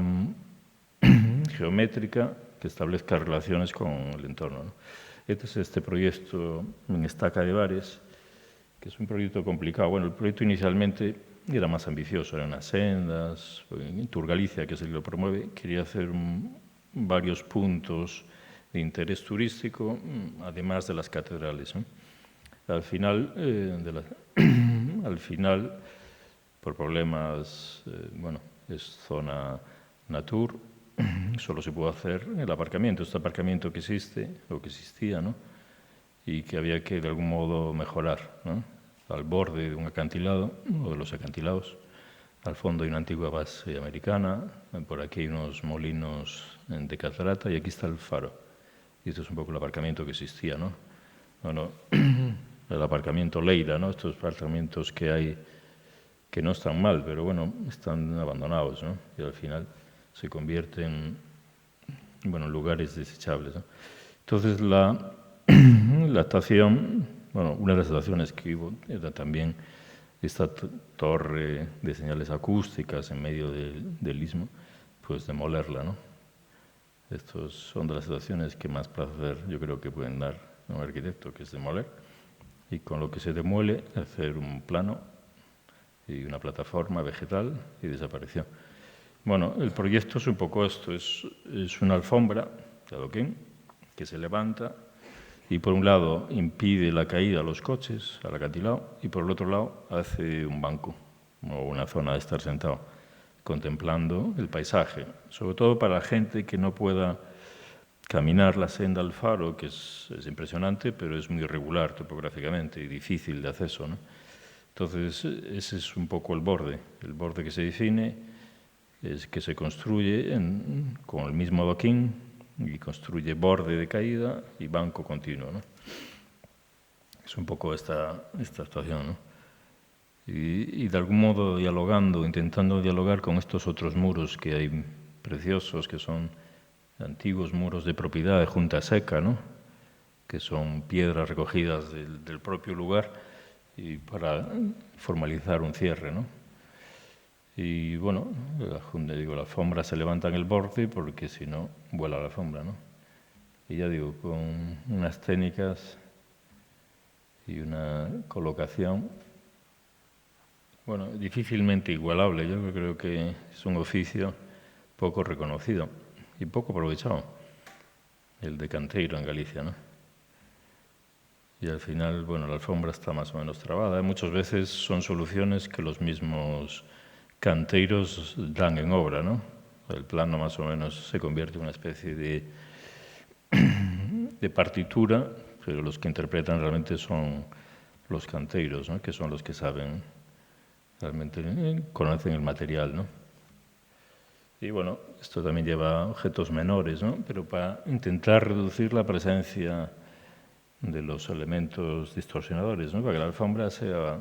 geométrica que establezca relaciones con el entorno, ¿no? Este es este proyecto en Estaca de Bares, que es un proyecto complicado. Bueno, el proyecto inicialmente era más ambicioso, eran unas sendas. En Tour Galicia, que es el que lo promueve, quería hacer varios puntos de interés turístico, además de las catedrales, ¿no? Al final, por problemas, bueno, es zona Natur, solo se pudo hacer el aparcamiento, este aparcamiento que existe, o que existía, ¿no? Y que había que de algún modo mejorar, ¿no? al borde de un acantilado, uno de los acantilados. Al fondo hay una antigua base americana, por aquí hay unos molinos de catarata y aquí está el faro. Y esto es un poco el aparcamiento que existía, ¿no? Bueno, el aparcamiento Leira, ¿no? Estos aparcamientos que hay que no están mal, pero bueno, están abandonados, ¿no? Y al final se convierten, bueno, en lugares desechables, ¿no? Entonces la estación, bueno, una de las estaciones que hubo era también esta torre de señales acústicas en medio del istmo, pues demolerla, ¿no? Estas son de las estaciones que más placer yo creo que pueden dar a un arquitecto, que es demoler, y con lo que se demuele hacer un plano y una plataforma vegetal y desapareció. Bueno, el proyecto es un poco esto, es una alfombra de adoquín que se levanta y por un lado impide la caída a los coches, al acantilado, y por el otro lado hace un banco o una zona de estar sentado, contemplando el paisaje, sobre todo para la gente que no pueda caminar la senda al faro, que es impresionante, pero es muy irregular topográficamente y difícil de acceso, ¿no? Entonces, ese es un poco el borde que se define, es que se construye con el mismo adoquín y construye borde de caída y banco continuo, ¿no? Es un poco esta actuación, ¿no? Y de algún modo dialogando, intentando dialogar con estos otros muros que hay preciosos, que son antiguos muros de propiedad de Junta Seca, ¿no? Que son piedras recogidas del propio lugar y para formalizar un cierre, ¿no? Y bueno, la alfombra se levanta en el borde porque si no, vuela la alfombra, ¿no? Y ya digo, con unas técnicas y una colocación, bueno, difícilmente igualable. Yo creo que es un oficio poco reconocido y poco aprovechado, el de canteiro en Galicia, ¿no? Y al final, bueno, la alfombra está más o menos trabada. Muchas veces son soluciones que los mismos canteiros dan en obra, ¿no? El plano más o menos se convierte en una especie de partitura, pero los que interpretan realmente son los canteiros, ¿no? Que son los que saben, realmente conocen el material, ¿no? Y bueno, esto también lleva objetos menores, ¿no? Pero para intentar reducir la presencia de los elementos distorsionadores, ¿no? Para que la alfombra sea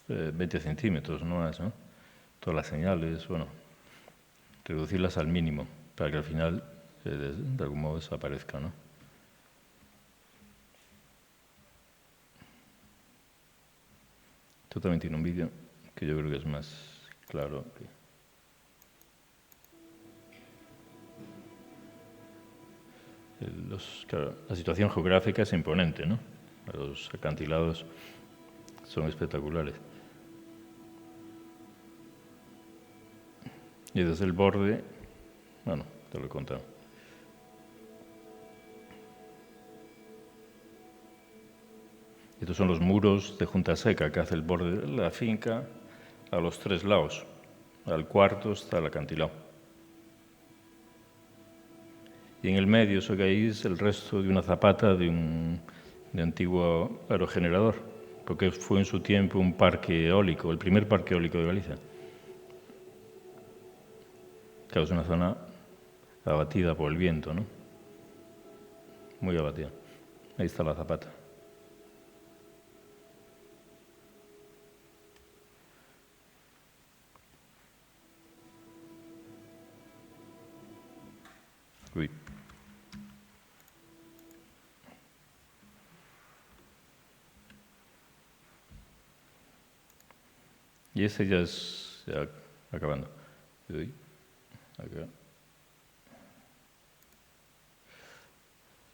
20 centímetros, no más, ¿no? Todas las señales, bueno, reducirlas al mínimo para que al final de algún modo desaparezca, ¿no? Esto también tiene un vídeo que yo creo que es más claro. Claro, la situación geográfica es imponente, ¿no? Los acantilados son espectaculares. Y desde el borde, bueno, te lo he contado. Estos son los muros de Junta Seca que hace el borde de la finca a los 3 lados. Al cuarto está el acantilado. Y en el medio, eso que hay es el resto de una zapata de antiguo aerogenerador, porque fue en su tiempo un parque eólico, el primer parque eólico de Galicia. Claro, es una zona abatida por el viento, ¿no? Muy abatida. Ahí está la zapata. Uy. Y ese ya es acabando. Uy. Acá.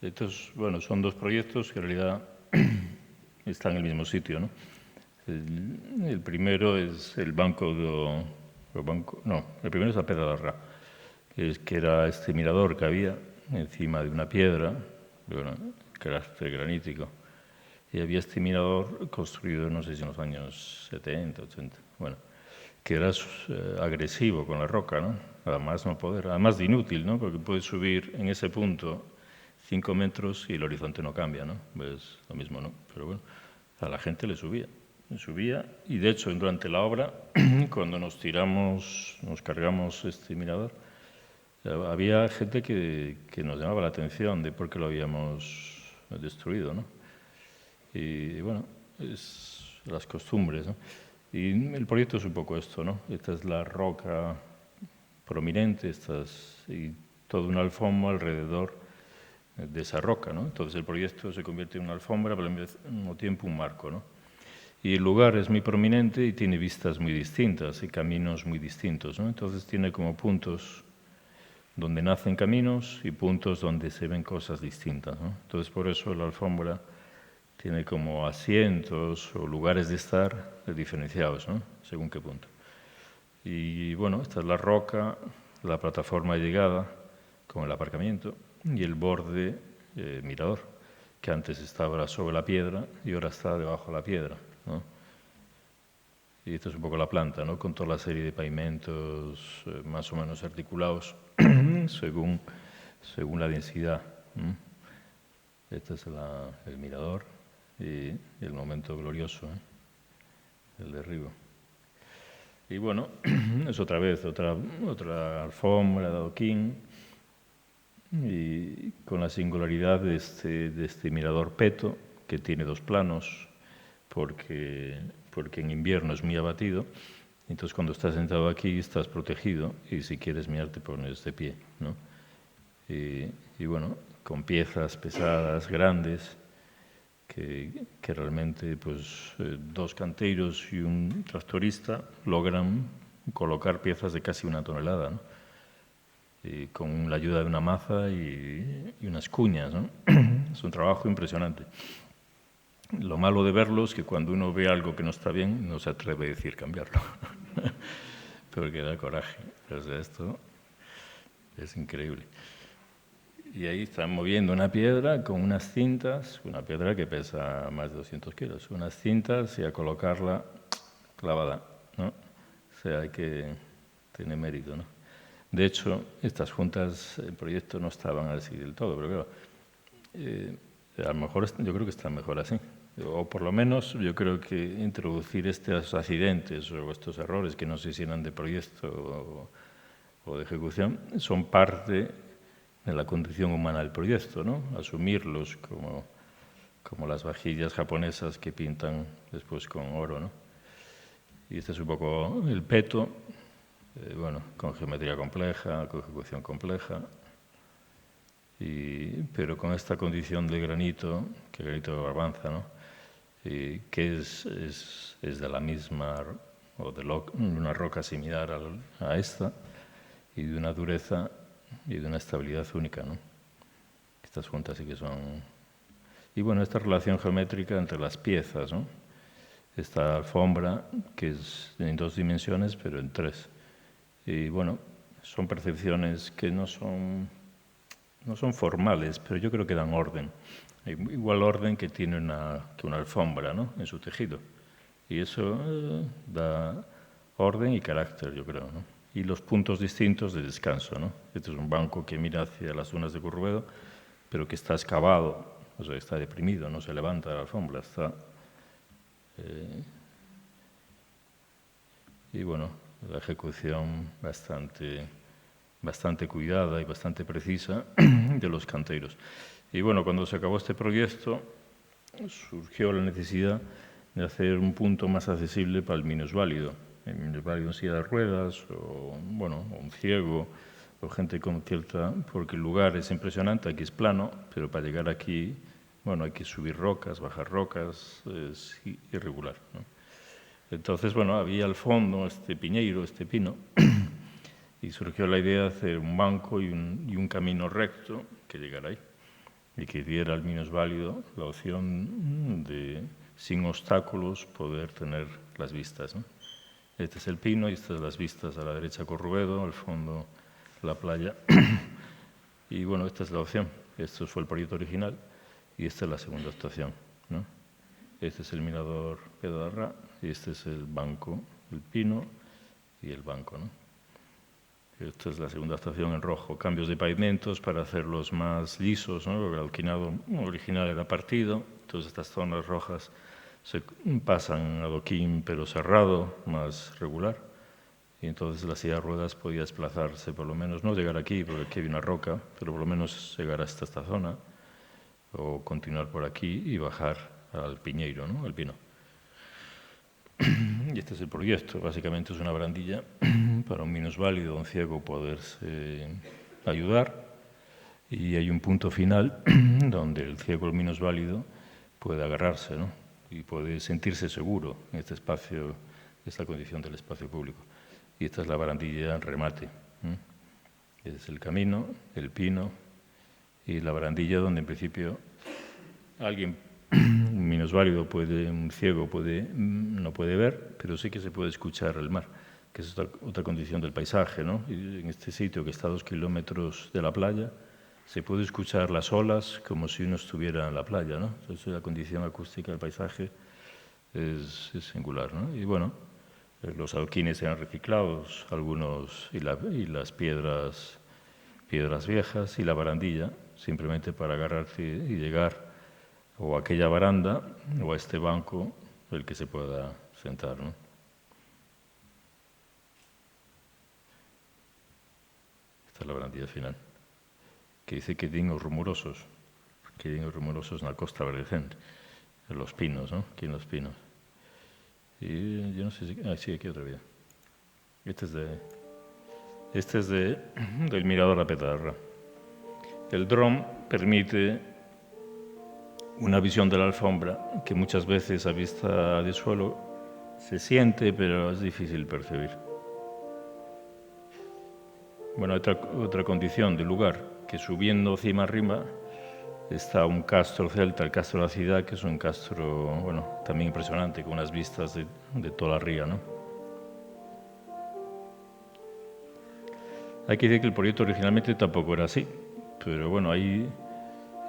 Estos, bueno, son 2 proyectos que en realidad están en el mismo sitio, ¿no? El primero es el banco el primero es a Pedra da Rá, que era este mirador que había encima de una piedra, bueno, carácter granítico, y había este mirador construido, no sé si en los años 70, 80, bueno, que era agresivo con la roca, ¿no? Además no poder, además de inútil, ¿no? Porque puedes subir en ese punto 5 metros y el horizonte no cambia, ¿no? Pues lo mismo, ¿no? Pero bueno, a la gente le subía. subía, y de hecho durante la obra, cuando nos cargamos este mirador, había gente que nos llamaba la atención de por qué lo habíamos destruido, ¿no? Y bueno, es las costumbres, ¿no? Y el proyecto es un poco esto, ¿no? Esta es la roca prominente, y toda una alfombra alrededor de esa roca, ¿no? Entonces el proyecto se convierte en una alfombra, pero al mismo tiempo un marco, ¿no? Y el lugar es muy prominente y tiene vistas muy distintas y caminos muy distintos, ¿no? Entonces tiene como puntos donde nacen caminos y puntos donde se ven cosas distintas, ¿no? Entonces por eso la alfombra tiene como asientos o lugares de estar diferenciados, ¿no? Según qué punto. Y bueno, esta es la roca, la plataforma de llegada con el aparcamiento y el borde mirador, que antes estaba sobre la piedra y ahora está debajo de la piedra, ¿no? Y esto es un poco la planta, ¿no? Con toda la serie de pavimentos más o menos articulados según la densidad. Este es el mirador y el momento glorioso, el derribo. Y bueno, es otra vez otra alfombra de adoquín, y con la singularidad de este mirador peto, que tiene dos planos, porque en invierno es muy abatido. Entonces cuando estás sentado aquí estás protegido y si quieres mirar te pones de pie, ¿no? Y bueno, con piezas pesadas, grandes, que realmente pues, dos canteiros y un tractorista logran colocar piezas de casi 1 tonelada, ¿no? Y con la ayuda de una maza y unas cuñas, ¿no? Es un trabajo impresionante. Lo malo de verlo es que cuando uno ve algo que no está bien, no se atreve a decir cambiarlo, porque da coraje. O sea, esto es increíble. Y ahí están moviendo una piedra con unas cintas, una piedra que pesa más de 200 kilos, unas cintas y a colocarla clavada, ¿no? O sea, hay que tener mérito, ¿no? De hecho, estas juntas, el proyecto no estaban así del todo, pero claro, a lo mejor yo creo que están mejor así. O por lo menos yo creo que introducir estos accidentes o estos errores que no sé si eran de proyecto o de ejecución son parte de la condición humana del proyecto, ¿no? Asumirlos como las vajillas japonesas que pintan después con oro, ¿no? Y este es un poco el peto, bueno, con geometría compleja, con ejecución compleja, pero con esta condición de granito, que el granito de Barbanza, ¿no? Que es de la misma, o de una roca similar a esta, y de una dureza y de una estabilidad única, ¿no? Estas juntas sí que son... Y bueno, esta relación geométrica entre las piezas, ¿no? Esta alfombra, que es en 2 dimensiones, pero en 3. Y bueno, son percepciones que no son formales, pero yo creo que dan orden. Igual orden que tiene una alfombra, ¿no? En su tejido. Y eso da orden y carácter, yo creo, ¿no? Y los puntos distintos de descanso, ¿no? Este es un banco que mira hacia las dunas de Currubedo, pero que está excavado, o sea, está deprimido, no se levanta de la alfombra, está... y bueno, la ejecución bastante cuidada y bastante precisa de los canteiros. Y bueno, cuando se acabó este proyecto, surgió la necesidad de hacer un punto más accesible para el minusválido. El minusválido en silla de ruedas, o bueno, un ciego, o gente con cierta... Porque el lugar es impresionante, aquí es plano, pero para llegar aquí, bueno, hay que subir rocas, bajar rocas, es irregular, ¿no? Entonces, bueno, había al fondo este piñeiro, este pino, y surgió la idea de hacer un banco y un camino recto que llegara ahí y que diera al minusválido la opción de, sin obstáculos, poder tener las vistas, ¿no? Este es el pino y estas son las vistas a la derecha Currubedo, al fondo la playa. Y bueno, esta es la opción. Esto fue el proyecto original y esta es la segunda actuación, ¿no? Este es el mirador Pedro Arrá y este es el banco, el pino y el banco, ¿no? Esta es la segunda actuación en rojo. Cambios de pavimentos para hacerlos más lisos, ¿no? Porque el alquinado original era partido, entonces estas zonas rojas se pasan adoquín pero cerrado, más regular, y entonces la silla de ruedas podía desplazarse, por lo menos, no llegar aquí, porque aquí hay una roca, pero por lo menos llegar hasta esta zona, o continuar por aquí y bajar al Piñeiro, ¿no? Al Pino. Y este es el proyecto, básicamente es una barandilla para un minusválido, un ciego, poderse ayudar, y hay un punto final donde el ciego, el minusválido, puede agarrarse, ¿no? Y puede sentirse seguro en este espacio, esta condición del espacio público. Y esta es la barandilla en remate. Es el camino, el pino y la barandilla donde en principio alguien, un minusválido, un ciego, no puede ver, pero sí que se puede escuchar el mar, que es otra condición del paisaje, ¿no? Y en este sitio, que está a 2 kilómetros de la playa, se puede escuchar las olas como si uno estuviera en la playa, ¿no? Entonces la condición acústica del paisaje es singular, ¿no? Y bueno, los adoquines eran reciclados, algunos, y las piedras viejas, y la barandilla, simplemente para agarrarse y llegar o a aquella baranda o a este banco el que se pueda sentar, ¿no? Esta es la barandilla final, que dice que din os rumorosos na Costa Verdeante, en los pinos, ¿no? Aquí en los pinos. Y yo no sé si... sí, aquí otra vez. Este es del Mirador a Petarra. El dron permite una visión de la alfombra que muchas veces a vista de suelo se siente, pero es difícil percibir. Bueno, otra condición del lugar, que subiendo cima arriba está un castro celta, el Castro de la Ciudad, que es un castro, bueno, también impresionante, con unas vistas de toda la ría, ¿no? Hay que decir que el proyecto originalmente tampoco era así, pero bueno, ahí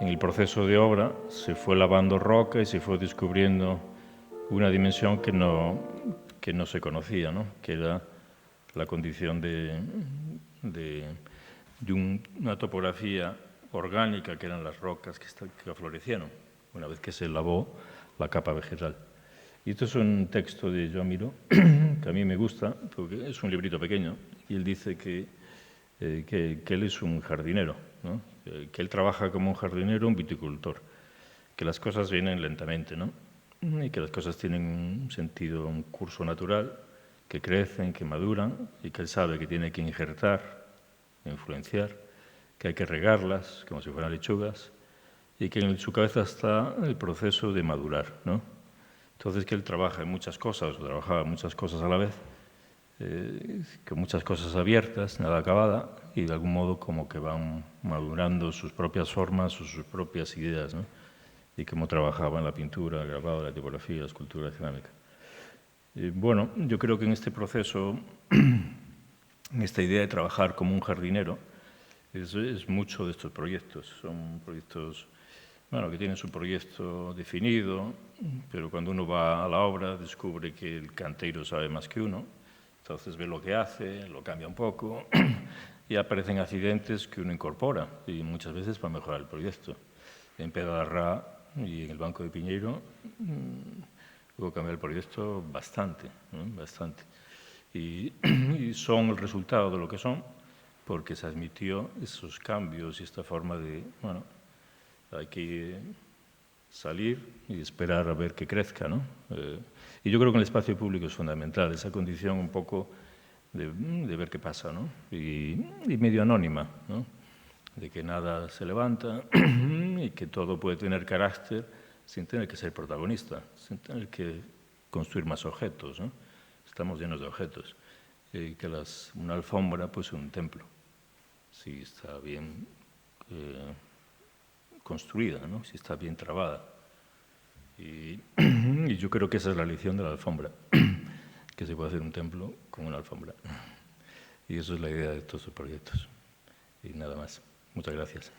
en el proceso de obra se fue lavando roca y se fue descubriendo una dimensión que no se conocía, ¿no? Que era la condición de una topografía orgánica, que eran las rocas que florecieron una vez que se lavó la capa vegetal. Y esto es un texto de Joan Miró, que a mí me gusta, porque es un librito pequeño, y él dice que él es un jardinero, ¿no? Que él trabaja como un jardinero, un viticultor, que las cosas vienen lentamente, ¿no? Y que las cosas tienen un sentido, un curso natural, que crecen, que maduran, y que él sabe que tiene que injertar, influenciar, que hay que regarlas como si fueran lechugas, y que en su cabeza está el proceso de madurar, ¿no? Entonces que él trabaja en muchas cosas, o trabajaba en muchas cosas a la vez, con muchas cosas abiertas, nada acabada, y de algún modo como que van madurando sus propias formas o sus propias ideas, ¿no? Y cómo trabajaba en la pintura, el grabado, la tipografía, la escultura, la cerámica. Bueno, yo creo que en este proceso, en esta idea de trabajar como un jardinero, es mucho de estos proyectos. Son proyectos, bueno, que tienen su proyecto definido, pero cuando uno va a la obra descubre que el canteiro sabe más que uno, entonces ve lo que hace, lo cambia un poco y aparecen accidentes que uno incorpora y muchas veces para mejorar el proyecto. En Pedarra y en el Banco de Piñeiro hubo que cambiar el proyecto bastante, ¿no? Bastante. Y son el resultado de lo que son, porque se admitió esos cambios y esta forma de, bueno, hay que salir y esperar a ver que crezca, ¿no? Y yo creo que en el espacio público es fundamental esa condición un poco de ver qué pasa, ¿no? Y medio anónima, ¿no? De que nada se levanta y que todo puede tener carácter sin tener que ser protagonista, sin tener que construir más objetos, ¿no? Estamos llenos de objetos. Que una alfombra, pues un templo, si está bien construida, ¿no? Si está bien trabada. Y yo creo que esa es la lección de la alfombra, que se puede hacer un templo con una alfombra. Y eso es la idea de todos los proyectos. Y nada más. Muchas gracias.